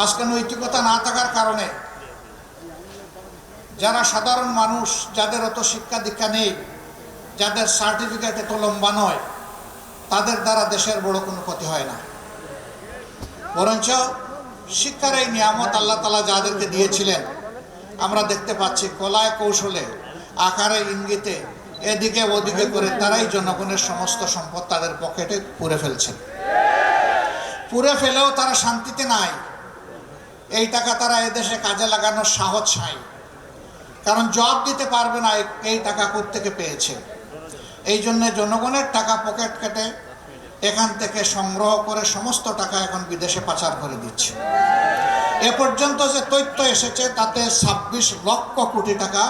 আজকে নৈতিকতা না থাকার কারণে যারা সাধারণ মানুষ, যাদের অত শিক্ষা দীক্ষা নেই, যাদের সার্টিফিকেট এত লম্বা নয়, তাদের দ্বারা দেশের বড় কোনো ক্ষতি হয় না। বরঞ্চ শিক্ষার এই নিয়ামত আল্লাহ তাআলা যাদেরকে দিয়েছিলেন, আমরা দেখতে পাচ্ছি কলায় কৌশলে, আকারে ইঙ্গিতে, এদিকে ওদিকে করে তারাই জনগণের সমস্ত সম্পদ তাদের পকেটে পুরে ফেলছেন। পুরে ফেলেও তারা শান্তিতে নাই। এই টাকা তারা এদেশে কাজে লাগানোর সাহস নাই, কারণ জবাব দিতে পারবে না এই টাকা কোত্থেকে পেয়েছে। এই জন্যে জনগণের টাকা পকেট কেটে এখান থেকে সংগ্রহ করে সমস্ত টাকা এখন বিদেশে পাচার করে দিচ্ছে। এ পর্যন্ত যে তথ্য এসেছে তাতে 26 লক্ষ কোটি টাকা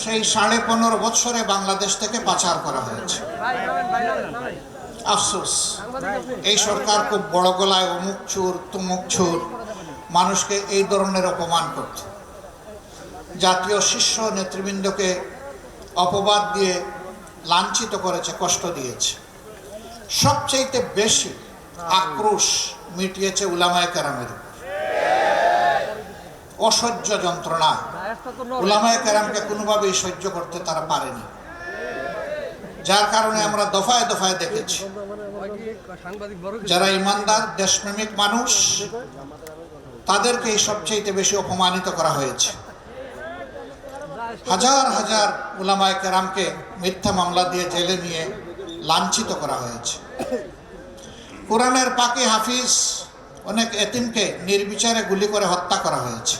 সেই 15.5 বছরে বাংলাদেশ থেকে পাচার করা হয়েছে। আফসোস, এই সরকার খুব বড় গলায় অমুক চুর তমুক চুর মানুষকে এই ধরনের অপমান করত। জাতীয় শীর্ষ নেতৃবৃন্দকে অপবাদ দিয়ে লাঞ্ছিত করেছে, কষ্ট দিয়েছে। সবচেয়ে বেশি আক্রোশ মিটিয়েছে উলামায়ে কেরামের উপর। অসহ্য যন্ত্রণা উলামায়ে কেরামকে কোনোভাবেই সহ্য করতে তারা পারেনি, যার কারণে আমরা দফায় দফায় দেখেছি যারা ইমানদার দেশপ্রেমিক মানুষ তাদেরকে সবচেয়ে বেশি অপমানিত করা হয়েছে। হাজার হাজার উলামায়ে কেরামকে মিথ্যা মামলা দিয়ে জেলে নিয়ে লাঞ্ছিত করা হয়েছে। কোরআনের পাকি হাফিজ অনেক এতিমকে নির্বিচারে গুলি করে হত্যা করা হয়েছে।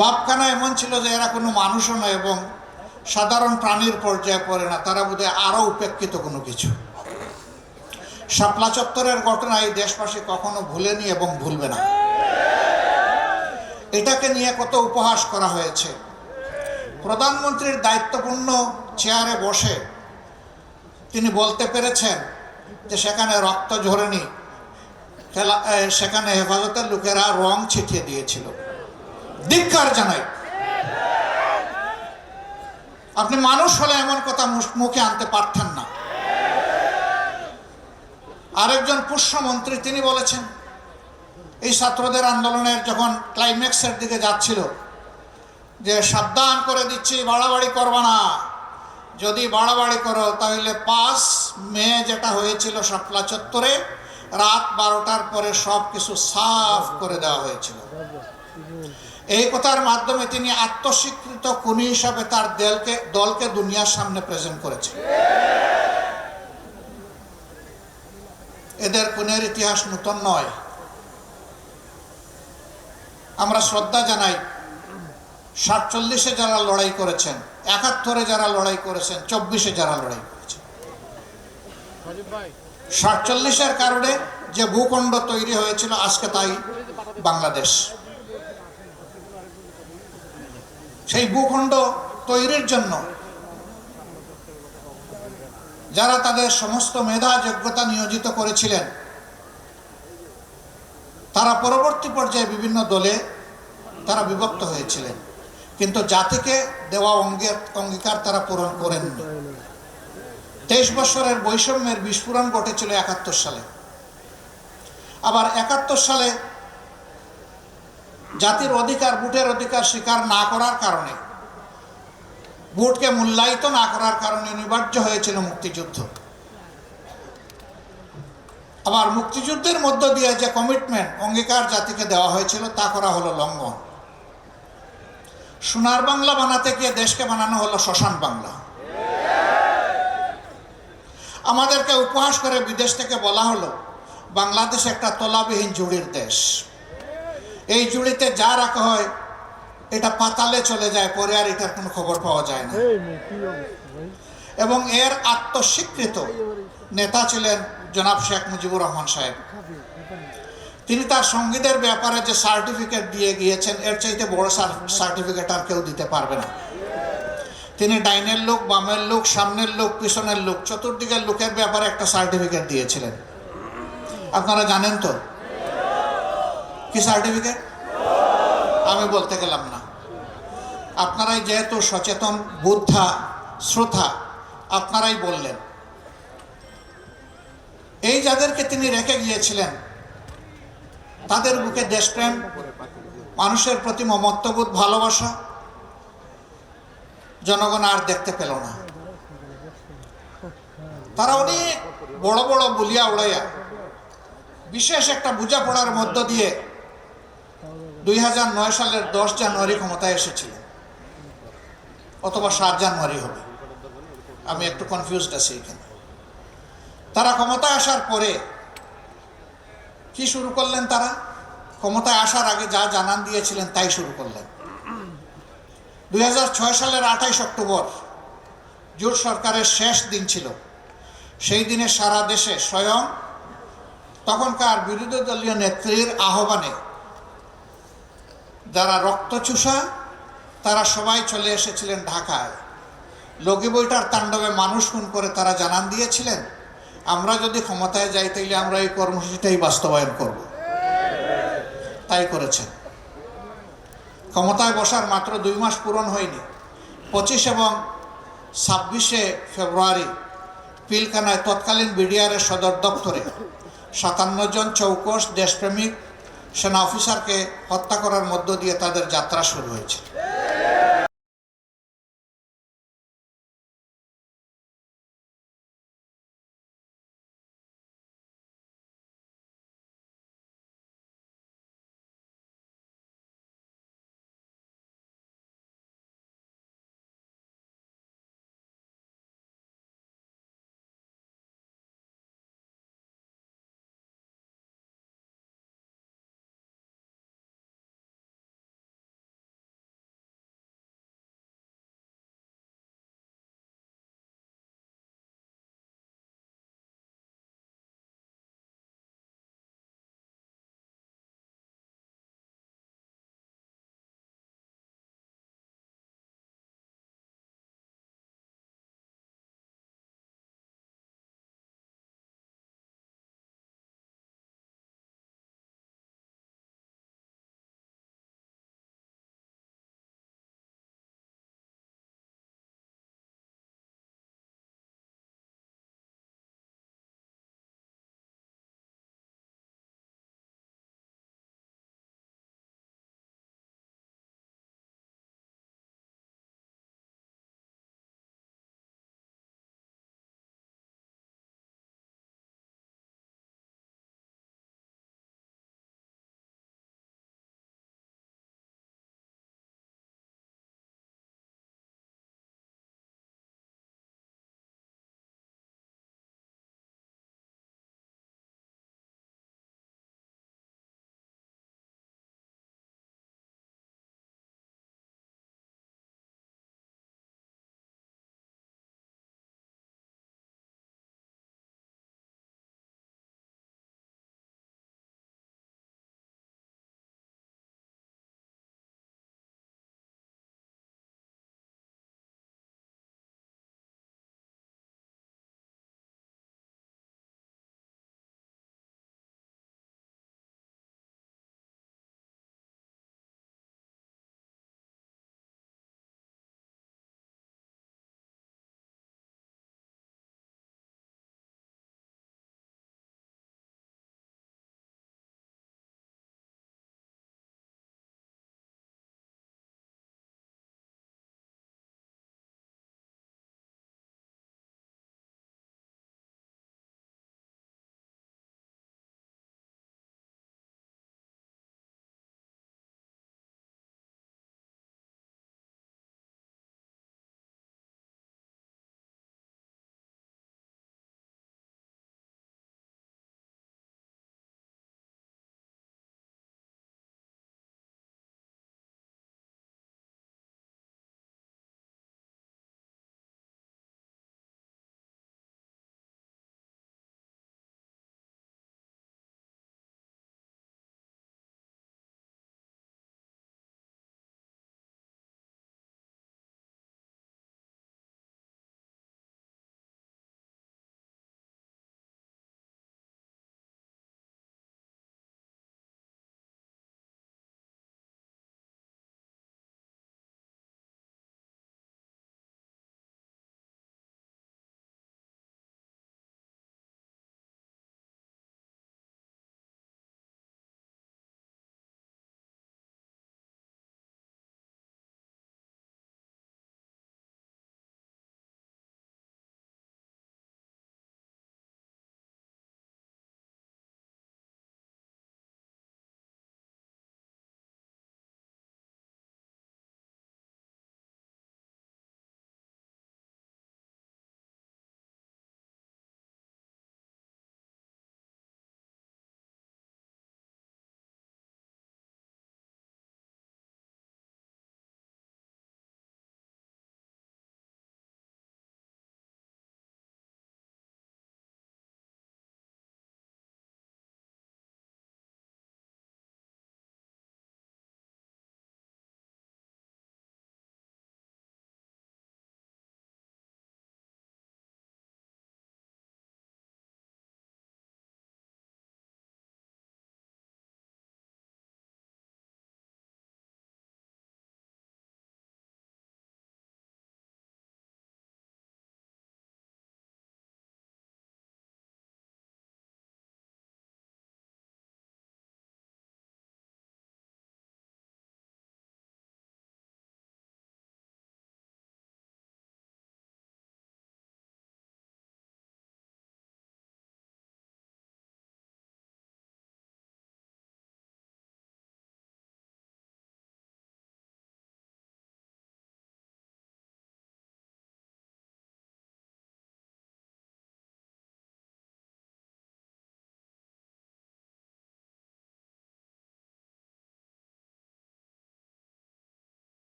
বাপখানা এমন ছিল যে এরা কোনো মানুষও নয় এবং সাধারণ প্রাণীর পর্যায়ে পড়ে না, তারা বোধহয় আরো উপেক্ষিত কোনো কিছু। শাপলা চত্বরের ঘটনা এই দেশবাসী কখনো ভুলেনি এবং ভুলবে না। এটাকে নিয়ে কত উপহাস করা হয়েছে। প্রধানমন্ত্রীর দায়িত্বপূর্ণ চেয়ারে বসে তিনি বলতে পেরেছেন যে সেখানে রক্ত ঝরেনি, সেখানে হেফাজতের লোকেরা রং ছিটিয়ে দিয়েছিল। ধিক্কার জানাই। আপনি মানুষ হলে এমন কথা মুখে আনতে পারতেন না। আরেকজন পুষ্যমন্ত্রী তিনি বলেছেন এই ছাত্রদের আন্দোলনের যখন ক্লাইম্যাক্সের দিকে যাচ্ছিল যে সাবধান করে দিচ্ছি, বাড়াবাড়ি করবা না, যদি বাড়াবাড়ি করো তাহলে 5 মে যেটা হয়েছিল শাপলা চত্বরে রাত 12টার পরে সব কিছু সাফ করে দেওয়া হয়েছিল। এই কথার মাধ্যমে তিনি আত্মস্বীকৃত খুনি হিসাবে তার দলকে দুনিয়ার সামনে প্রেজেন্ট করেছেন। এদের খুনের ইতিহাস নতুন নয়। আমরা শ্রদ্ধা জানাই 47-এ যারা লড়াই করেছেন, 71-এ যারা লড়াই করেছেন, 24-এ যারা লড়াই করেছেন। 47-এর কারণে যে ভূখণ্ড তৈরি হয়েছিল আজকে তাই বাংলাদেশ। সেই ভূখণ্ড তৈরির জন্য যারা তাদের সমস্ত মেধা যোগ্যতা নিয়োজিত করেছিলেন তারা পরবর্তী পর্যায়ে বিভিন্ন দলে তারা বিভক্ত হয়েছিলেন, কিন্তু জাতিকে দেওয়া অঙ্গীকার তারা পূরণ করেননি। 23 বছরের বৈষম্যের বিস্ফোরণ ঘটেছিল 71 সালে। আবার 71 সালে জাতির অধিকার, ভোটের অধিকার স্বীকার না করার কারণে, ভোটকে মূল্যায়িত না করার কারণে অনিবার্য হয়েছিল মুক্তিযুদ্ধ। আবার মুক্তিযুদ্ধের মধ্য দিয়ে যে কমিটমেন্ট, অঙ্গীকার জাতিকে দেওয়া হয়েছিল তা করা হলো লঙ্ঘন। সোনার বাংলা বানাতে গিয়ে দেশকে বানানো হলো শ্মশান বাংলা। আমাদেরকে উপহাস করে বিদেশ থেকে বলা হলো বাংলাদেশ একটা তলাবিহীন জুড়ির দেশ। এই জুড়িতে যা রাখা হয় এটা পাতালে চলে যায়, পরে আর এটার কোনো খবর পাওয়া যায় না। এবং এর আত্মস্বীকৃত নেতা ছিলেন জনাব শেখ মুজিবুর রহমান সাহেব। তিনি তার সঙ্গীদের ব্যাপারে যে সার্টিফিকেট দিয়ে গিয়েছেন এর চাইতে বড় সার্টিফিকেট আর কেউ দিতে পারবে না। তিনি ডাইনের লোক, বামের লোক, সামনের লোক, পিছনের লোক, চতুর্দিকের লোকের ব্যাপারে একটা সার্টিফিকেট দিয়েছিলেন। আপনারা জানেন তো কি সার্টিফিকেট? আমি বলতে গেলাম না। আপনারাই যেহেতু সচেতন, বুদ্ধা, শ্রোতা, আপনারাই বললেন। এই যাদেরকে তিনি রেখে গিয়েছিলেন তাদের বুকে দেশপ্রেম, মানুষের প্রতি মমত্ববোধ, ভালোবাসা জনগণ আর দেখতে পেল না। তারা অনেক বড় বড় বলিয়া উড়াইয়া বিশেষ একটা বোঝাপড়ার মধ্য দিয়ে 2009 সালের 10 জানুয়ারি ক্ষমতায় এসেছিলেন, অথবা 7 জানুয়ারি হবে, আমি একটু কনফিউজড আছি এখানে। তারা ক্ষমতায় আসার পরে কি শুরু করলেন? তারা ক্ষমতায় আসার আগে যা জানান দিয়েছিলেন তাই শুরু করলেন। 2006 সালের 28 অক্টোবর জোট সরকারের শেষ দিন ছিল। সেই দিনে সারা দেশে স্বয়ং তখনকার বিরোধী দলীয় নেত্রীর আহ্বানে যারা রক্তচোষা তারা সবাই চলে এসেছিলেন ঢাকায়। লগি বইটার তাণ্ডবে মানুষ খুন করে তারা জানান দিয়েছিলেন, আমরা যদি ক্ষমতায় যাই তাইলে আমরা এই কর্মসূচিটাই বাস্তবায়ন করব। তাই করেছেন। ক্ষমতায় বসার মাত্র 2 মাস পূরণ হয়নি, 25 এবং 26শে ফেব্রুয়ারি পিলখানায় তৎকালীন বিডিআরের সদর দপ্তরে 57 জন চৌকস দেশপ্রেমিক সেনা অফিসারকে হত্যা করার মধ্য দিয়ে তাদের যাত্রা শুরু হয়েছে।